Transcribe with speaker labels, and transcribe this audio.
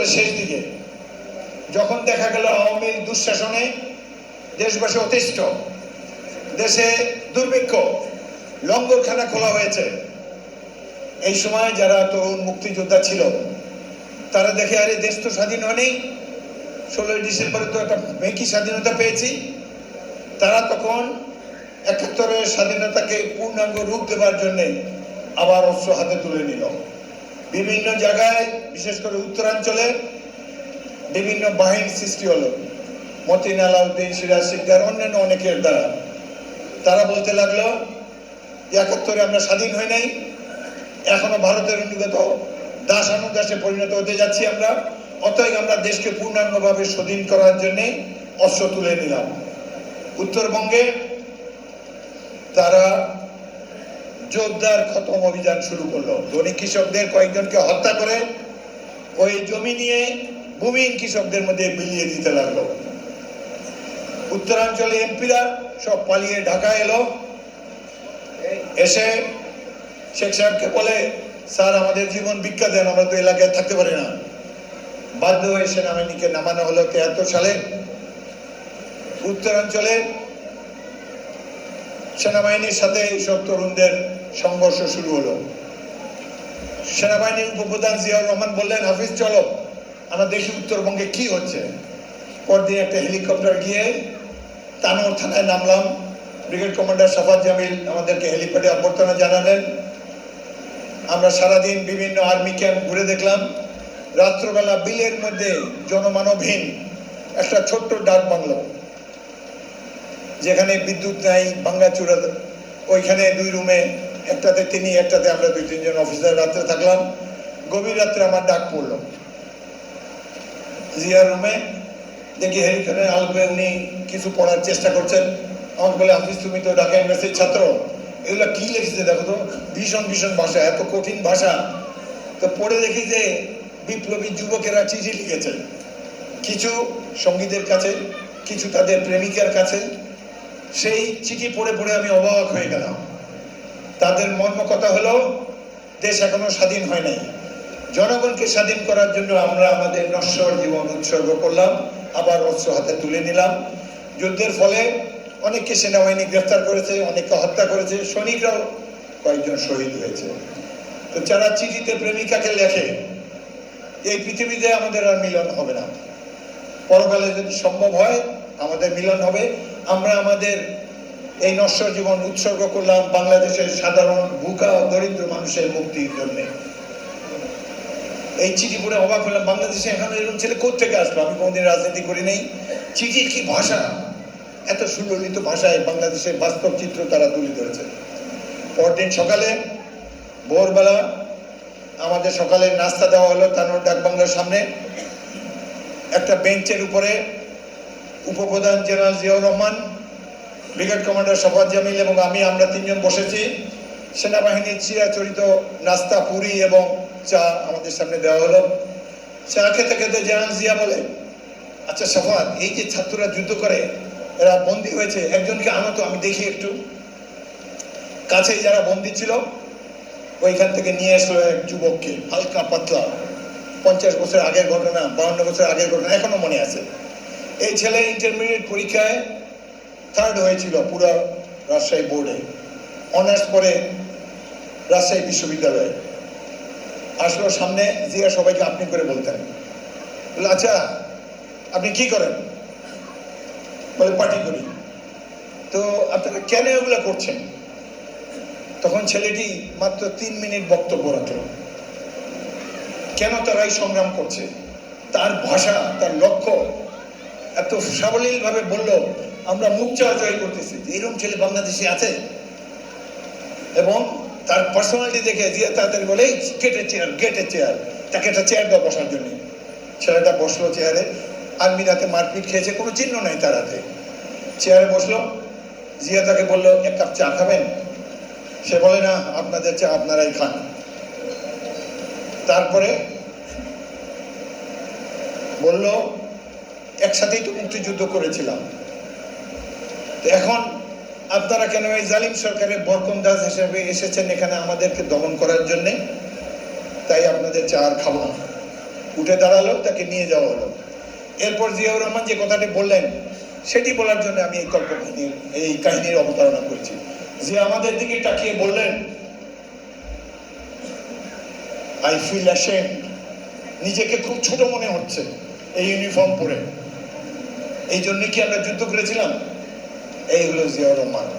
Speaker 1: একাত্তরের শেষ দিকে যখন দেখা গেল আওয়ামী দুঃশাসনে দেশবাসী অতিষ্ঠ, দেশে দুর্ভিক্ষ, লঙ্গরখানা খোলা হয়েছে, এই সময় যারা তরুণ মুক্তিযোদ্ধা ছিল তারা দেখে আরে দেশ তো স্বাধীন হয়নি, 16ই ডিসেম্বরে তো একটা মেকি স্বাধীনতা পেয়েছি। তারা তখন 71-এর স্বাধীনতাকে পূর্ণাঙ্গ রূপ দেওয়ার জন্য আবার অস্ত্র হাতে তুলে নিল। বিভিন্ন জায়গায় বিশেষ করে উত্তরাঞ্চলে বিভিন্ন বাহিনী সৃষ্টি হলো, মতিন আলাউদ্দিন, সিরাজ সিকদার, অন্যান্য অনেকের দ্বারা। তারা বলতে লাগলো 71-এ আমরা স্বাধীন হই নাই, এখনো ভারতের অনুগত দাসানুদাসে পরিণত হতে যাচ্ছি আমরা, অতএব আমরা দেশকে পূর্ণাঙ্গভাবে স্বাধীন করার জন্য অস্ত্র তুলে নিলাম। উত্তরবঙ্গে তারা জোরদার খতম অভিযান শুরু করলো। ধনী কৃষকদের কয়েকজনকে হত্যা করে ওই জমি নিয়ে ভূমিহীন কৃষকদের মধ্যে বিলিয়ে দিতে লাগলো। উত্তরাঞ্চলে এমপিরা সব পালিয়ে ঢাকা এলো, এসে শেখ সাহেবকে বলে, স্যার আমাদের জীবন ভিক্ষা দেন, আমরা তো এলাকায় থাকতে পারি না। বাধ্য হয়ে সেনাবাহিনীকে নামানো হলো 73 সালে। উত্তরাঞ্চলে সেনাবাহিনীর সাথে এইসব তরুণদের সংঘর্ষ শুরু হলো। সেনাবাহিনীর উপপ্রধান জিয়াউর রহমান বললেন, হাফিজ চলো আমরা দেখি উত্তরবঙ্গে কি হচ্ছে। পরদিন একটা হেলিকপ্টার গিয়ে তানোর থানায় নামলাম। ব্রিগেড কমান্ডার সাফাত জামিল আমাদেরকে হেলিপ্যাডে অভ্যর্থনা জানালেন। আমরা সারাদিন বিভিন্ন আর্মি ক্যাম্প ঘুরে দেখলাম। রাত্রবেলা বিলের মধ্যে জনমানবহীন একটা ছোট্ট ডাক বাংলো, যেখানে বিদ্যুৎ নাই, ভাঙ্গাচুরা, ওইখানে 2 রুমে, একটাতে তিনি, একটাতে আমরা 2-3 জন অফিসার রাত্রে থাকলাম। গভীর রাত্রে আমার ডাক পড়লো জিয়ার রুমে। দেখি হেলিকপ্টারের আলোকে উনি কিছু পড়ার চেষ্টা করছেন। আমাকে বলে, হাফিজ তুমি তো ঢাকা ইউনিভার্সিটির ছাত্র, এগুলো কি লিখেছে দেখো তো, ভীষণ ভীষণ ভাষা, এত কঠিন ভাষা। তো পড়ে দেখি যে বিপ্লবী যুবকেরা চিঠি লিখেছে, কিছু সঙ্গীদের কাছে, কিছু তাদের প্রেমিকার কাছে। সেই চিঠি পড়ে পড়ে আমি অবাক হয়ে গেলাম। তাদের মর্ম কথা হলো, দেশ এখনো স্বাধীন হয় নাই, জনগণকে স্বাধীন করার জন্য আমরা আমাদের নশ্বর জীবন উৎসর্গ করলাম, আবার অস্ত্র হাতে তুলে নিলাম। যুদ্ধের ফলে অনেককে সেনাবাহিনী গ্রেফতার করেছে, অনেককে হত্যা করেছে, সৈনিকরাও কয়েকজন শহীদ হয়েছে। তো যারা চিঠিতে প্রেমিকাকে লেখে, এই পৃথিবীতে আমাদের আর মিলন হবে না, পরকালে যদি সম্ভব হয় আমাদের মিলন হবে। আমরা আমাদের এই নশ্বর জীবন উৎসর্গ করলাম বাংলাদেশের সাধারণ ভুকা দরিদ্র মানুষের মুক্তির জন্য। এই চিঠি পড়ে অবাক হলাম, বাংলাদেশে এখন এরকম ছেলে কোত্থেকে আসলো, আমি কোনোদিন রাজনীতি করি নাই। চিঠির কি ভাষা, এত সুললিত ভাষায় বাংলাদেশের বাস্তব চিত্র তারা তুলে ধরেছে। পরদিন সকালে ভোরবেলা আমাদের সকালে নাস্তা দেওয়া হলো তানোর ডাক বাংলার সামনে। একটা বেঞ্চের উপরে উপপ্রধান general Ziaur Rahman, brigade commander সাফাত জামিল এবং আমরা 3 জন বসেছি। সেনাবাহিনীর চিরাচরিত নাস্তা, পুরি এবং চা আমাদের সামনে দেওয়া হলো। চা খেতে খেতে জেনারেল জিয়া বলে, আচ্ছা সাফাত, এই যে ছাত্ররা যুদ্ধ করে, এরা বন্দী হয়েছে, একজনকে আনো তো আমি দেখি একটু। কাছেই যারা বন্দী ছিল ওইখান থেকে নিয়ে আসলো এক যুবককে, হালকা পাতলা, 50 বছর আগের ঘটনা, 52 বছর আগের ঘটনা এখনো মনে আছে। এই ছেলে ইন্টারমিডিয়েট পরীক্ষায় 3rd হয়েছিল পুরো রাজশাহী বোর্ডে, অনার্স পরে রাজশাহী বিশ্ববিদ্যালয়ে। আসলো সামনে, জিয়া সবাইকে আপনি করে বলতেন। বলে, আচ্ছা আপনি কি করেন? বলে, পার্টি করি। তো আপনারা কেন এগুলো করছেন? তখন ছেলেটি মাত্র 3 মিনিট বক্তব্য রাখলো, কেন তারা এই সংগ্রাম করছে। তার ভাষা, তার লক্ষ্য এত সাবলীল ভাবে বলল, আমরা মুক্তা জয় করতেছি। এরকম ছেলে বাংলাদেশে আছে? এবং তার পার্সোনালিটি দেখে জিয়া তাড়াতাড়ি বলে, গেট এ চেয়ার, তাকে একটা চেয়ার দাও বসার জন্য। ছেলেটা বসলো চেয়ারে। আর্মির হাতে মারপিট খেয়েছে, কোনো চিহ্ন নাই তার হাতে। চেয়ারে বসলো। জিয়া তাকে বললো, 1 কাপ চা খাবেন? সে বলে, না, আপনাদের চা আপনারাই খান। তারপরে বলল, একসাথেই তো মুক্তিযুদ্ধ করেছিলাম, এখন আপনারা কেন এই জালিম সরকারের বরকন্দাজ হিসেবে এসেছেন এখানে আমাদেরকে দমন করার জন্য? তাই আপনাদের চা আর খাবো না। উঠে দাঁড়ালো, তাকে নিয়ে যাওয়া হলো। এরপর জিয়াউর রহমান যে কথাটি বললেন সেটি বলার জন্য আমি এই কাহিনীর অবতারণা করেছি। যে আমাদের দিকে তাকিয়ে বললেন, আই ফিল অ্যাশেমড, নিজেকে খুব ছোট মনে হচ্ছে এই ইউনিফর্ম পরে। এই জন্য কি আমরা যুদ্ধ করেছিলাম? এই হলো জিয়াউর রহমান।